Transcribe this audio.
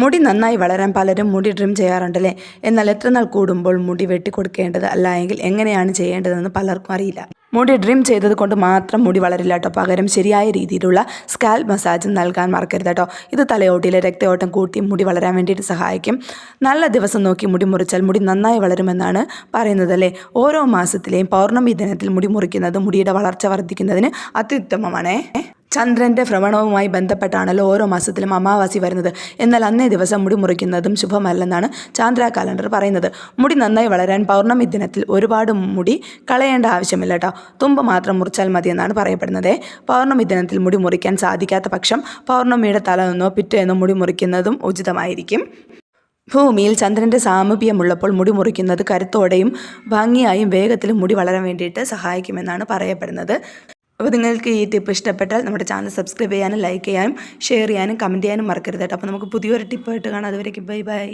മുടി നന്നായി വളരാൻ പലരും മുടി ട്രിം ചെയ്യാറുണ്ടല്ലേ. എന്നാൽ എത്ര നാൾ കൂടുമ്പോൾ മുടി വെട്ടിക്കൊടുക്കേണ്ടത് അല്ല എങ്കിൽ എങ്ങനെയാണ് ചെയ്യേണ്ടതെന്ന് പലർക്കും അറിയില്ല. മുടി ഡ്രിം ചെയ്തത് കൊണ്ട് മാത്രം മുടി വളരില്ല കേട്ടോ. പകരം ശരിയായ രീതിയിലുള്ള സ്കാൽപ്പ് മസാജ് നൽകാൻ മറക്കരുത് കേട്ടോ. ഇത് തലയോട്ടിയിലെ രക്തയോട്ടം കൂട്ടി മുടി വളരാൻ വേണ്ടിയിട്ട് സഹായിക്കും. നല്ല ദിവസം നോക്കി മുടി മുറിച്ചാൽ മുടി നന്നായി വളരുമെന്നാണ് പറയുന്നത് അല്ലേ. ഓരോ മാസത്തിലെയും പൗർണമി ദിനത്തിൽ മുടി മുറിക്കുന്നത് മുടിയുടെ വളർച്ച വർദ്ധിക്കുന്നതിന് അത്യുത്തമമാണേ. ചന്ദ്രൻ്റെ ഭ്രമണവുമായി ബന്ധപ്പെട്ടാണല്ലോ ഓരോ മാസത്തിലും അമാവാസി വരുന്നത്. എന്നാൽ അന്നേ ദിവസം മുടി മുറിക്കുന്നതും ശുഭമല്ലെന്നാണ് ചാന്ദ്ര കാലണ്ടർ പറയുന്നത്. മുടി നന്നായി വളരാൻ പൗർണമി ദിനത്തിൽ ഒരുപാട് മുടി കളയേണ്ട ആവശ്യമില്ല കേട്ടോ. തുമ്പ് മാത്രം മുറിച്ചാൽ മതിയെന്നാണ് പറയപ്പെടുന്നത്. പൗർണമി ദിനത്തിൽ മുടി മുറിക്കാൻ സാധിക്കാത്ത പക്ഷം പൗർണമിയുടെ തലേന്നോ പിറ്റേന്നോ മുടി മുറിക്കുന്നതും ഉചിതമായിരിക്കും. ഭൂമിയിൽ ചന്ദ്രൻ്റെ സാമീപ്യമുള്ളപ്പോൾ മുടി മുറിക്കുന്നത് കരുത്തോടെയും ഭംഗിയായും വേഗത്തിലും മുടി വളരാൻ വേണ്ടിയിട്ട് സഹായിക്കുമെന്നാണ് പറയപ്പെടുന്നത്. അപ്പോൾ നിങ്ങൾക്ക് ഈ ടിപ്പ് ഇഷ്ടപ്പെട്ടാൽ നമ്മുടെ ചാനൽ സബ്സ്ക്രൈബ് ചെയ്യാനും ലൈക്ക് ചെയ്യാനും ഷെയർ ചെയ്യാനും കമൻറ്റ് ചെയ്യാനും മറക്കരുത് കേട്ടോ. അപ്പോൾ നമുക്ക് പുതിയൊരു ടിപ്പായിട്ട് കാണാം. അതുവരേക്കും ബൈ ബൈ.